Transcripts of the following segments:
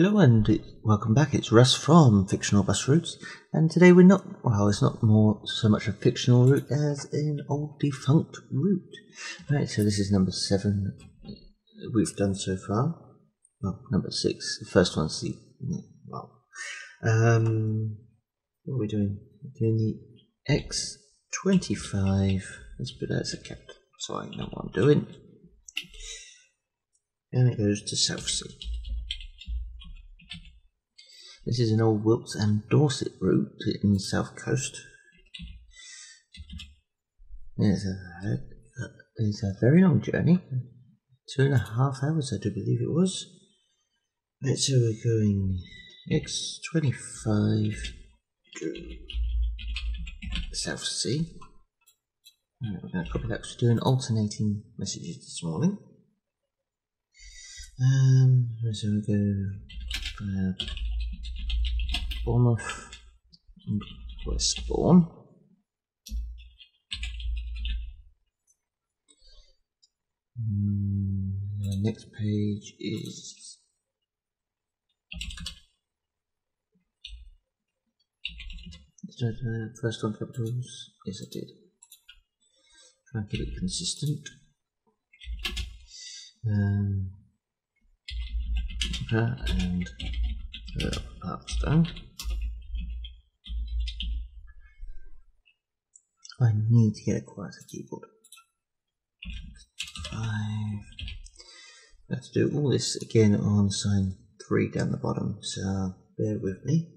Hello and welcome back. It's Russ from Fictional Bus Routes, and today we're not, well, it's not more so much a fictional route as an old defunct route. Right, so this is number 7 we've done so far. Well, number 6. The first one's the, well, what are we doing? We're doing the x25. Let's put that as a cap so I know what I'm doing. And it goes to Southsea. This is an old Wilts and Dorset route in the south coast. It's a very long journey, 2.5 hours I do believe it was. Right, so we're going x25 to Southsea. Right, we're going to copy that because we're doing alternating messages this morning. So we go Bournemouth and Westbourne. The next page is did I do the first one capitals? Yes, I did. Try and keep it consistent. And that's done. I need to get a quieter keyboard. 5. I have to do all this again on sign 3 down the bottom, so bear with me.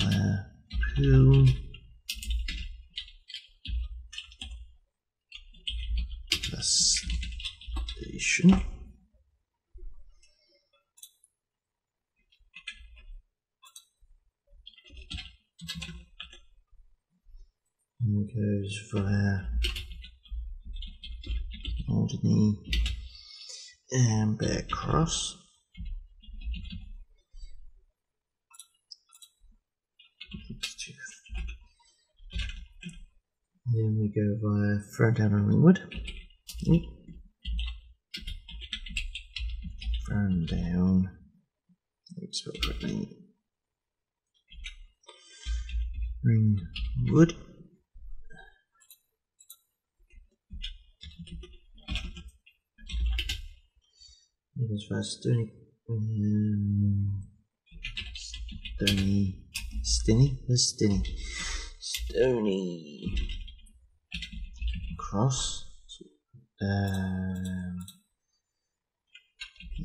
Via pool plus station. And it goes via Alderney and Bear Cross. Then we go via Ferndown and Ringwood. Ferndown. Spelled correctly. Ringwood. It goes via Stony Cross,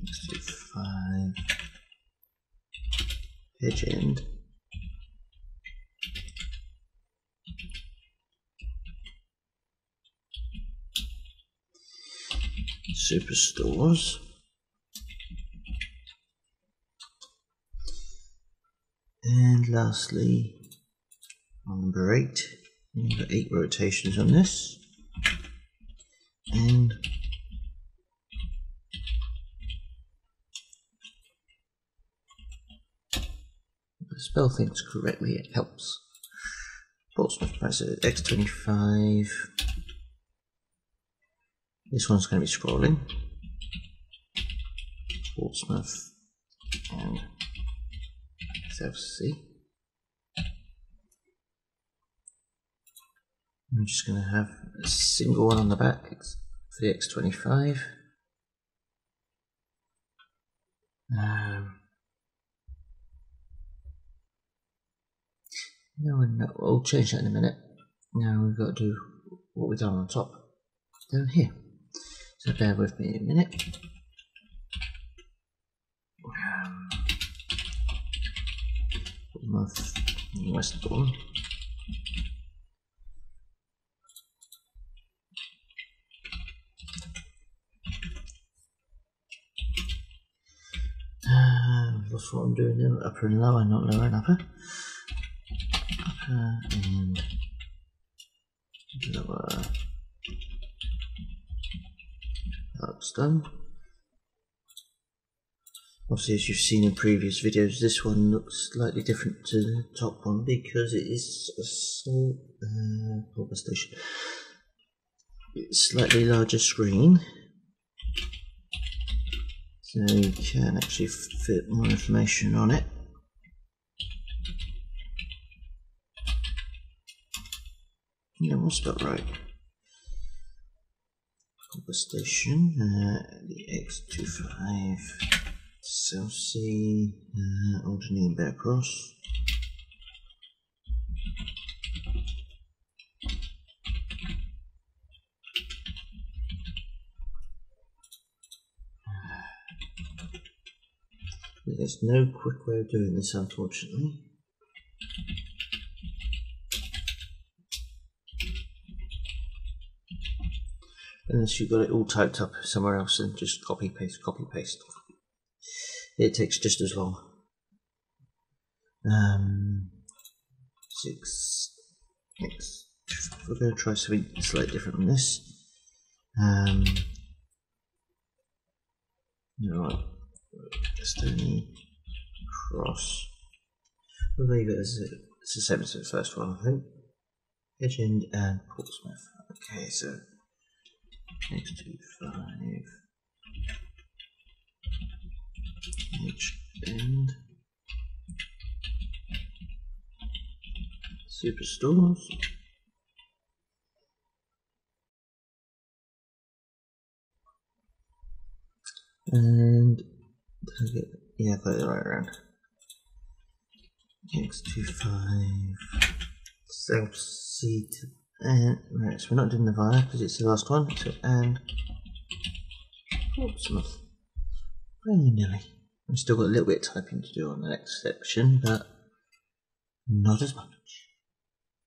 x25 Hedge End, Superstores, and lastly number 8. We've got 8 rotations on this, and if I spell things correctly it helps. Portsmouth price at x25. This one's going to be scrolling. Portsmouth and Southsea. I'm just going to have a single one on the back for the x25. No, I'll change that in a minute. Now we've got to do what we've done on top down here. So bear with me a minute. Bournemouth and Westbourne. That's what I'm doing now. Upper and lower, not lower and upper. Upper and lower. That's done. Obviously, as you've seen in previous videos, this one looks slightly different to the top one because it is a small station. It's slightly larger screen. So So you can actually fit more information on it. Yeah, we'll spell right. Copper station, the x25, Southsea, Alderney and Bear Cross. There's no quick way of doing this, unfortunately. Unless you've got it all typed up somewhere else and just copy paste, copy paste. It takes just as long. 6 x. We're going to try something slightly different on this. No, Stony Cross. We'll leave it as it's the same as the first one, I think. Edge End and Portsmouth. Okay, so x25 Edge End Superstores. And yeah, I got it right around. x25 Southsea to right, so we're not doing the via because it's the last one. So and Portsmouth. Very nearly. We've still got a little bit of typing to do on the next section, but not as much.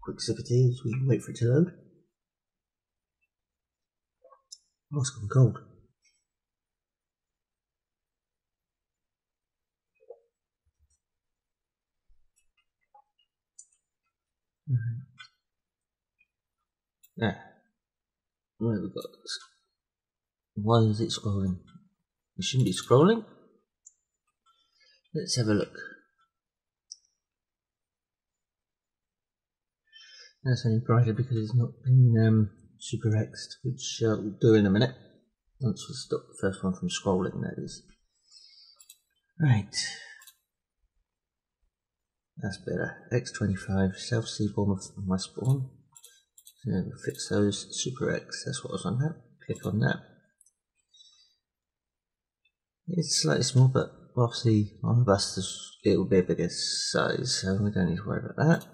Quick sippity as we wait for it to load. Oh, it's gone cold. There. What have we got? Why is it scrolling? It shouldn't be scrolling. Let's have a look. That's only brighter because it's not been super X'd, which we'll do in a minute. Once we stop the first one from scrolling, that is. Right. That's better. x25, Southsea, Bournemouth and Westbourne. So we'll fix those. Super X, that's what I was on that. Click on that. It's slightly small, but obviously on the bus it will be a bigger size, so we don't need to worry about that.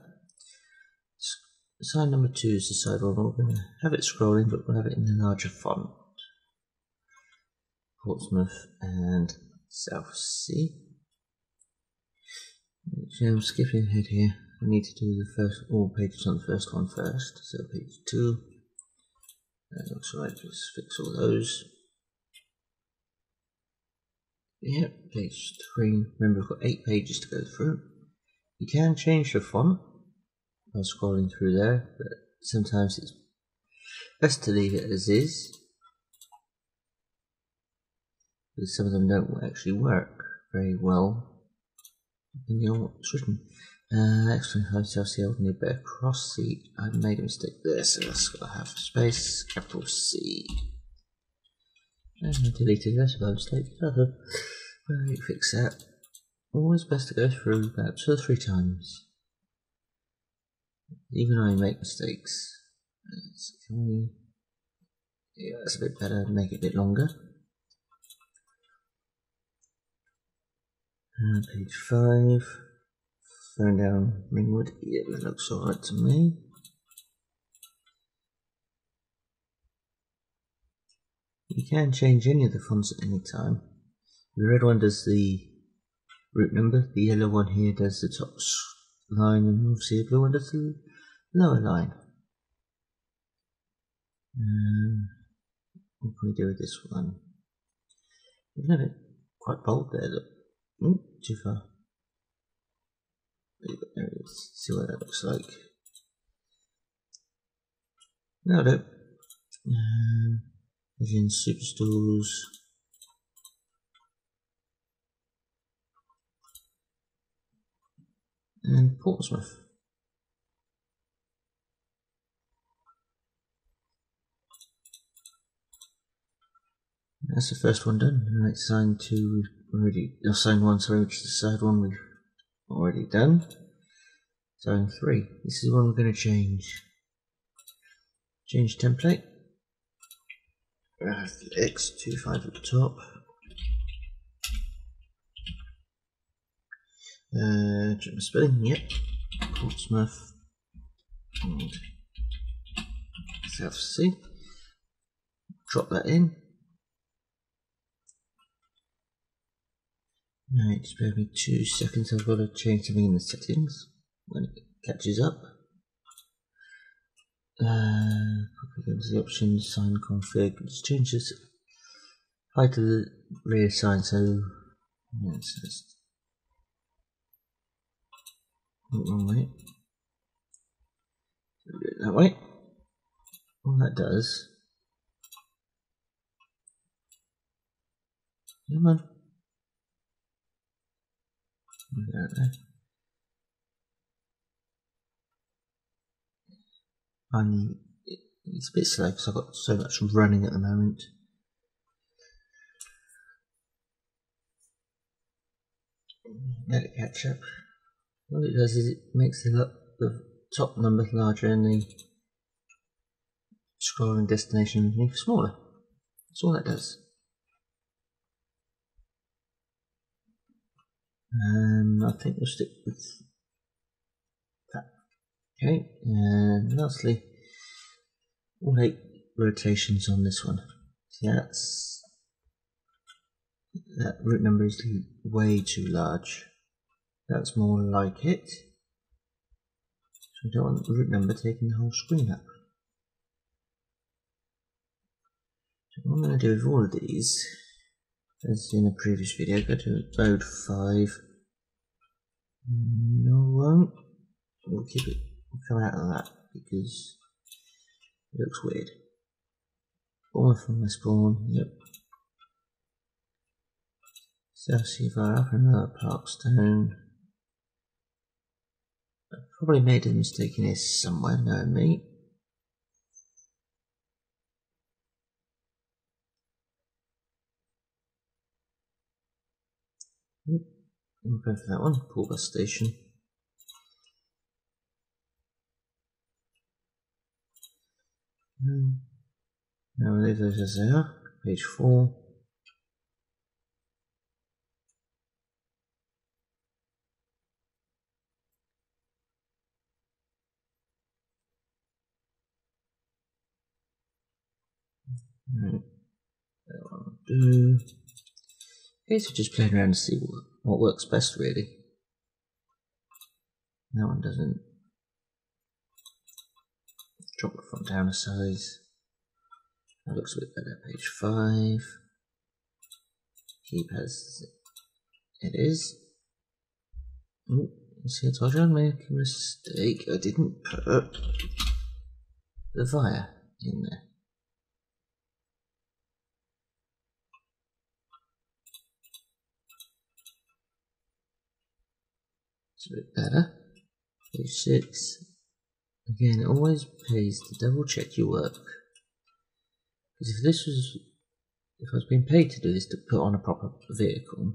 Sign number 2 is the side one. We're going to have it scrolling, but we'll have it in a larger font. Portsmouth and Southsea. I'm skipping ahead here. I need to do the first all pages on the first one first. So page 2. That looks right. Just fix all those. Yep, page 3. Remember, we've got 8 pages to go through. You can change the font by scrolling through there, but sometimes it's best to leave it as is, because some of them don't actually work very well depending on what's written. x25 Southsea, Alderney, Bear Cross. C. I made a mistake there, so that's got to have space, capital C. And I deleted that by mistake. Right, fix that. Always best to go through about 2 or 3 times. Even I make mistakes. Can we... Yeah, that's a bit better. Make it a bit longer. Page 5. Phone down Ringwood. Yeah, that looks alright to me. You can change any of the fonts at any time. The red one does the route number. The yellow one here does the top line, and obviously the blue one does the lower line. What can we do with this one? We can have it quite bold there, look. Ooh, too far. There it is. See what that looks like. No, no. Again, Superstores. And Portsmouth. That's the first one done. Right, sign 2 already. Sign 1, sorry, which is the side one we've already done. Sign 3. This is the one we're going to change. Change template. X25 at the top. Check my spelling. Yep. Portsmouth and Southsea. Drop that in. Right, just bear with me 2 seconds. I've got to change something in the settings when it catches up. Quickly go to the options, sign config. Just change this height of the rear sign so it's wrong way. Do it that way. All that does. Come on. There. It's a bit slow because I've got so much running at the moment. Let it catch up. What it does is it makes the top number larger and the scrolling destination underneath smaller. That's all that does. I think we'll stick with that. Okay, and lastly, all 8 rotations on this one. See, that route number is way too large. That's more like it. So we don't want the route number taking the whole screen up. So what I'm going to do with all of these, as in a previous video, go to mode 5. No, won't. We'll keep it. We'll come out of that because it looks weird. All from my spawn. Yep. Southsea via up and lower Parkstone. I probably made a mistake in here somewhere, knowing me. We'll go for that one, Pool Bus Station. Now we'll leave those as they are. Page 4. Right. That one will do. Okay, so just playing around to see what works best, really. That one doesn't. Drop the front down a size. That looks a bit better. Page 5. Keep as it is. Oh, you see, I told you I'd make a mistake. I didn't put the via in there. It's a bit better. Page 6. Again, it always pays to double check your work. Because if I was being paid to do this to put on a proper vehicle,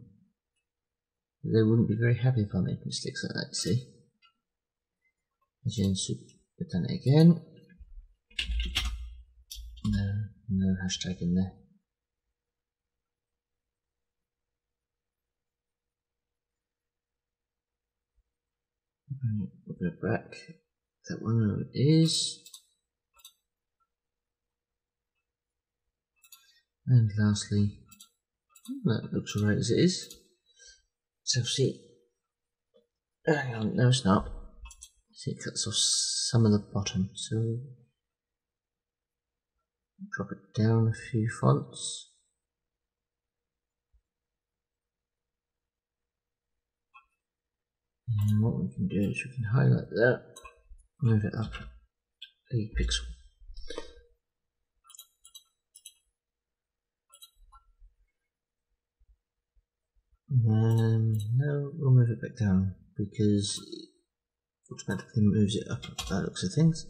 they wouldn't be very happy if I make mistakes like that, you see. Again, so we've done it again. No hashtag in there. Right, we'll go back. That one is. And lastly, that looks alright as it is. Southsea. Hang on, no it's not. See, it cuts off some of the bottom, so drop it down a few fonts. And what we can do is we can highlight that, move it up a pixel. And now we'll move it back down because it automatically moves it up by the looks of things.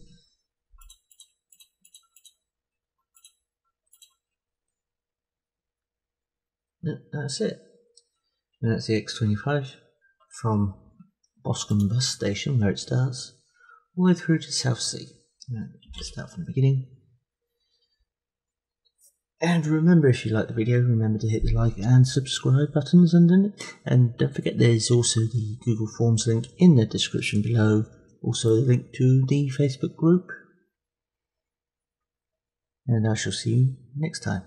that's it. And that's the x25 from Boscombe bus station, where it starts, all the way through to Southsea. Start from the beginning. And remember, if you like the video, remember to hit the like and subscribe buttons underneath. And don't forget, there's also the Google Forms link in the description below. Also a link to the Facebook group. And I shall see you next time.